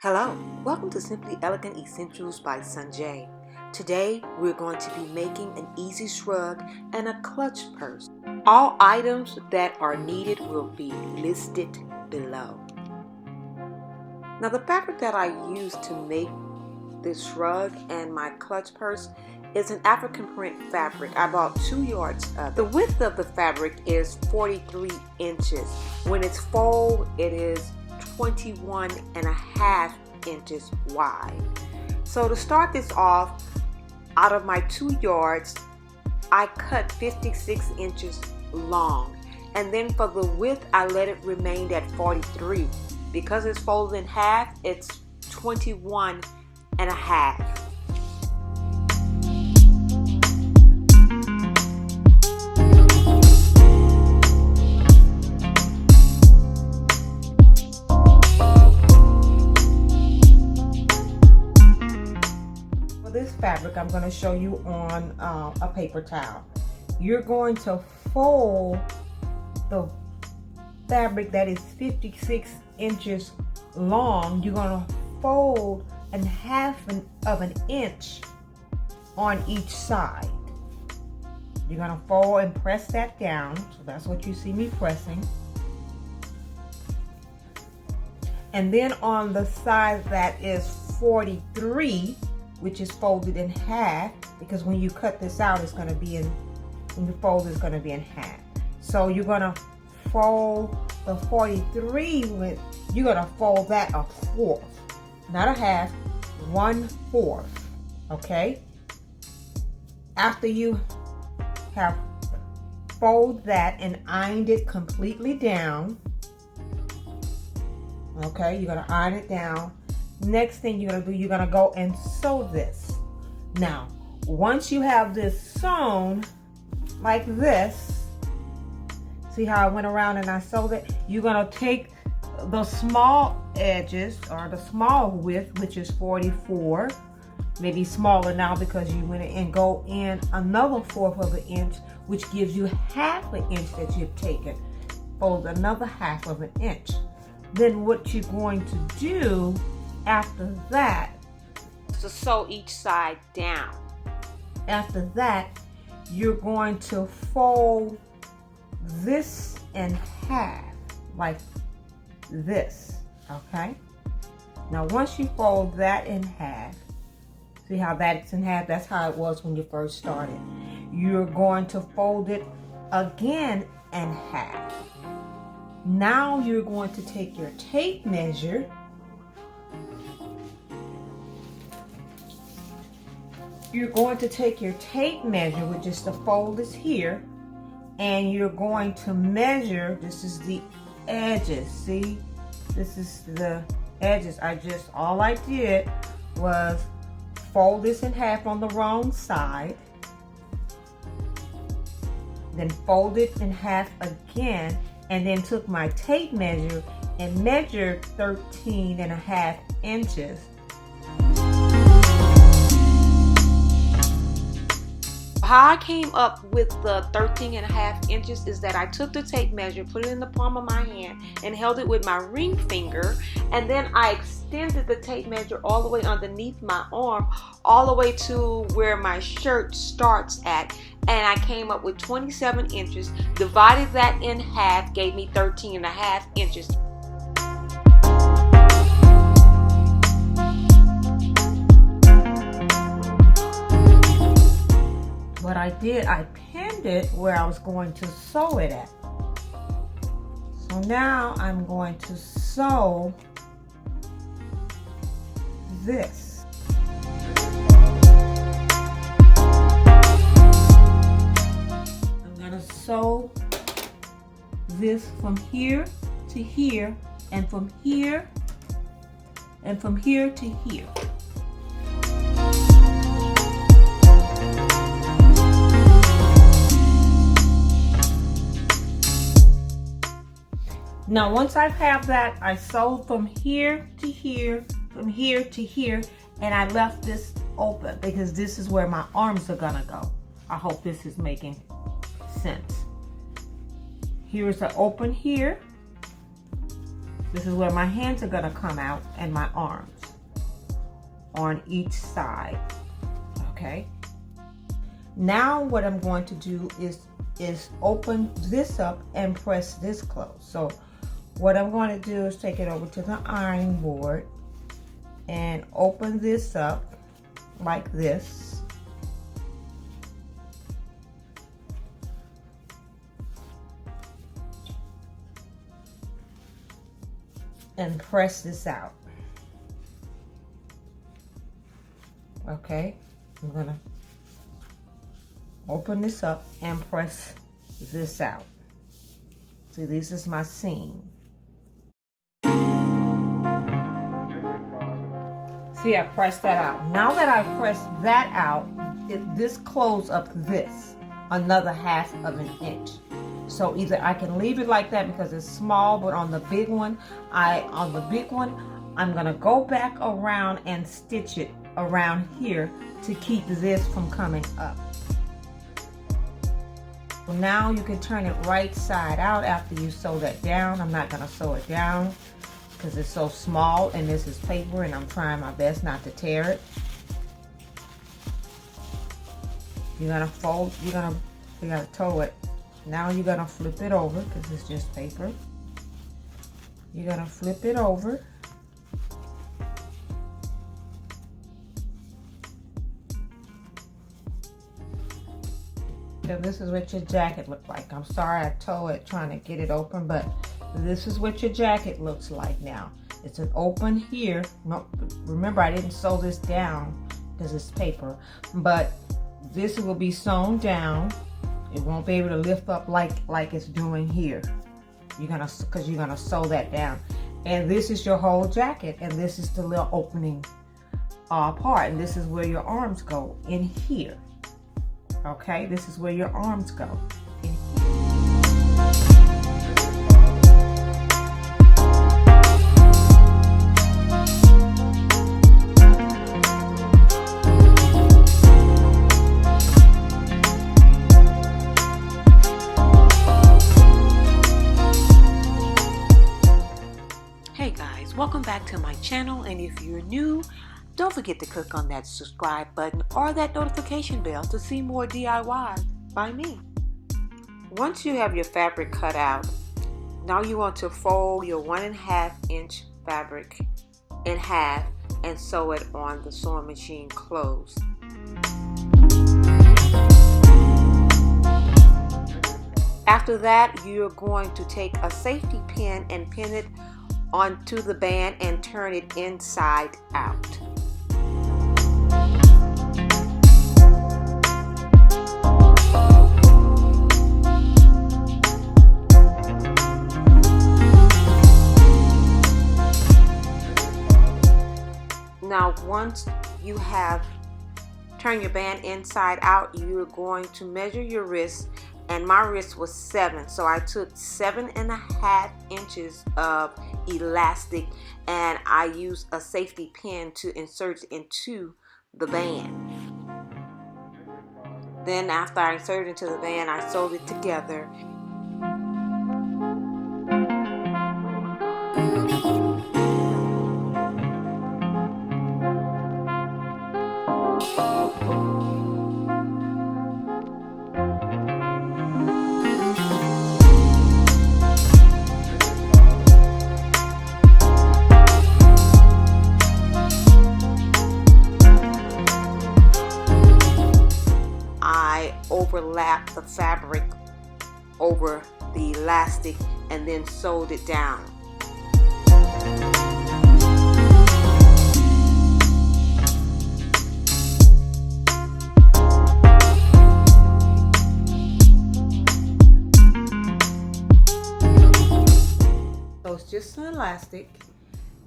Hello, welcome to Simply Elegant Essentials by Sanjay. Today we're going to be making an easy shrug and a clutch purse. All items that are needed will be listed below. Now the fabric that I use to make this shrug and my clutch purse is an African print fabric. I bought 2 yards of. The width of the fabric is 43 inches. When it's fold, it is 21.5 inches wide. So to start this off, out of my 2 yards, I cut 56 inches long. And then for the width, I let it remain at 43. Because it's folded in half, it's 21.5. This fabric I'm going to show you on a paper towel. You're going to fold the fabric that is 56 inches long. You're going to fold in half of an inch on each side. You're going to fold and press that down. So that's what you see me pressing. And then on the side that is 43, which is folded in half, because when you cut this out, it's going to be in, when you fold, it's going to be in half. So you're going to fold the 43 with, you're going to fold that a fourth, not a half, 1/4. Okay. After you have folded that and ironed it completely down, okay, you're going to iron it down. Next thing you're going to do, you're going to go and sew this. Now, once you have this sewn like this, see how I went around and I sewed it? You're going to take the small edges, or the small width, which is 44, maybe smaller now because you went in, and go in another 1/4 of an inch, which gives you 1/2 an inch that you've taken. Fold another 1/2 of an inch. Then what you're going to do after that, to sew each side down. After that, you're going to fold this in half, like this, okay? Now once you fold that in half, see how that's in half? That's how it was when you first started. You're going to fold it again in half. Now you're going to take your tape measure, which is the fold is here, and you're going to measure, this is the edges, see? This is the edges. All I did was fold this in half on the wrong side, then fold it in half again, and then took my tape measure and measured 13.5 inches. How I came up with the 13.5 inches is that I took the tape measure, put it in the palm of my hand, and held it with my ring finger, and then I extended the tape measure all the way underneath my arm, all the way to where my shirt starts at, and I came up with 27 inches, divided that in half, gave me 13.5 inches. What I did, I pinned it where I was going to sew it at. So now I'm going to sew this. I'm going to sew this from here to here, and from here, and from here to here. Now once I have that, I sewed from here to here, from here to here, and I left this open because this is where my arms are gonna go. I hope this is making sense. Here's an open here, This is where my hands are gonna come out and my arms on each side, okay? Now what I'm going to do is open this up and press this closed. So what I'm going to do is take it over to the ironing board and open this up like this. And press this out. Okay, I'm gonna open this up and press this out. See, this is my seam. See, I pressed that out. Now that I've pressed that out, this closes up this another 1/2 of an inch. So either I can leave it like that because it's small, but on the big one, I'm gonna go back around and stitch it around here to keep this from coming up. So now you can turn it right side out after you sew that down. I'm not gonna sew it down because it's so small and this is paper and I'm trying my best not to tear it. You're gonna fold, you gotta toe it. Now you're gonna flip it over because it's just paper. You're gonna flip it over. So this is what your jacket looks like. I'm sorry I toe it trying to get it open, but this is what your jacket looks like now. It's an open here. No, remember I didn't sew this down because it's paper, but this will be sewn down. It won't be able to lift up like it's doing here. Because you're gonna sew that down. And this is your whole jacket, and this is the little opening part, and this is where your arms go in here. Okay, this is where your arms go. In here. Welcome back to my channel, and if you're new, don't forget to click on that subscribe button or that notification bell to see more DIYs by me. Once you have your fabric cut out, now you want to fold your 1.5 inch fabric in half and sew it on the sewing machine closed. After that, you're going to take a safety pin and pin it onto the band and turn it inside out. Now once you have turned your band inside out, you're going to measure your wrist, and my wrist was 7, so I took 7.5 inches of elastic and I used a safety pin to insert into the band. Then after I inserted into the band, I sewed it together. Overlap the fabric over the elastic and then sewed it down. So it's just an elastic,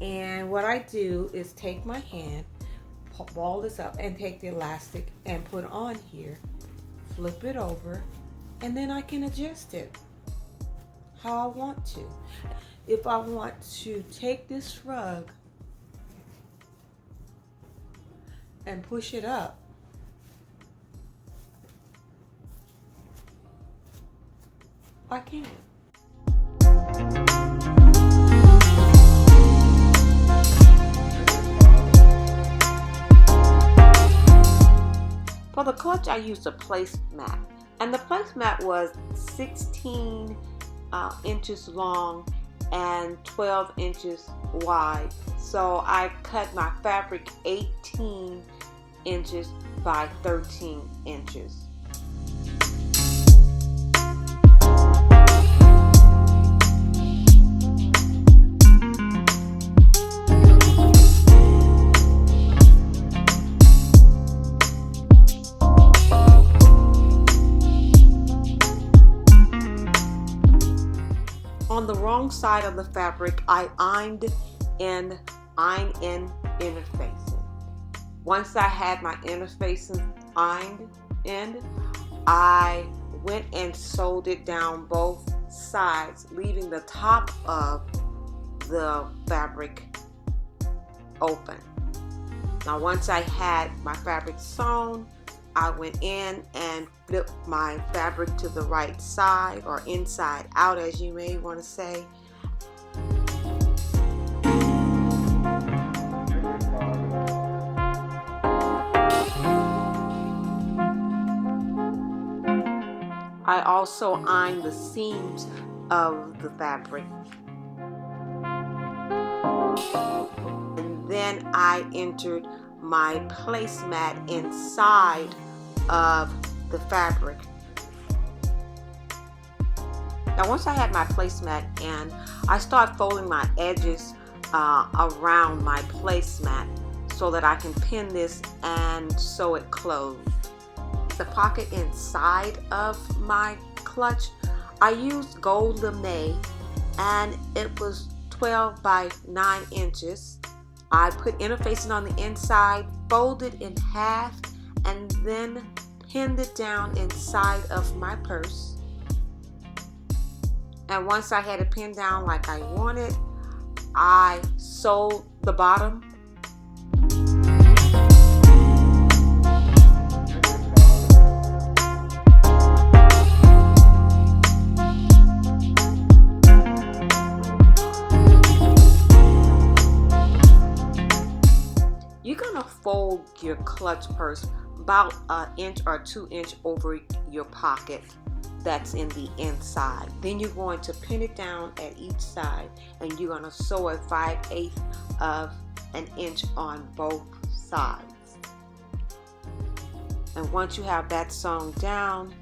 and what I do is take my hand, ball this up, and take the elastic and put on here, flip it over, and then I can adjust it how I want to. If I want to take this rug and push it up, I can. For the clutch, I used a placemat, and the placemat was 16 inches long and 12 inches wide. So I cut my fabric 18 inches by 13 inches. On the wrong side of the fabric, I ironed in interfacing. Once I had my interfacing ironed in, I went and sewed it down both sides, leaving the top of the fabric open. Now once I had my fabric sewn, I went in and flipped my fabric to the right side, or inside out as you may want to say. I also ironed the seams of the fabric. And then I entered my placemat inside of the fabric. Now once I had my placemat in, I start folding my edges around my placemat so that I can pin this and sew it closed. The pocket inside of my clutch, I used gold lame, and it was 12 by 9 inches. I put interfacing on the inside, folded in half, and then pinned it down inside of my purse. And once I had it pinned down like I wanted, I sewed the bottom. You're gonna fold your clutch purse about an inch or 2 inches over your pocket that's in the inside. Then you're going to pin it down at each side, and you're going to sew a 5/8 of an inch on both sides. And once you have that sewn down,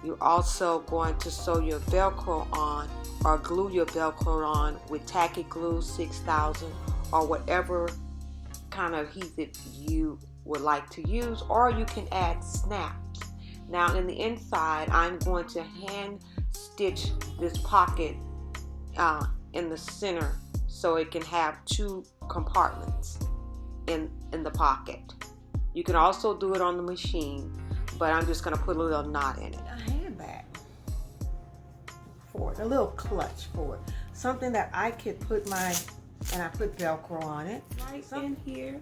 you're also going to sew your Velcro on, or glue your Velcro on with tacky glue 6000 or whatever kind of adhesive you would like to use, or you can add snaps. Now in the inside, I'm going to hand stitch this pocket in the center so it can have 2 compartments in the pocket. You can also do it on the machine, but I'm just going to put a little knot in it. A handbag for it, a little clutch for it, something that I could put and I put Velcro on it right in here.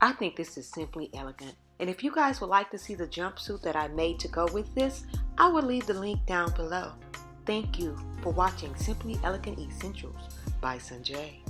I think this is simply elegant. And if you guys would like to see the jumpsuit that I made to go with this, I will leave the link down below. Thank you for watching Simply Elegant Essentials by Sanjay.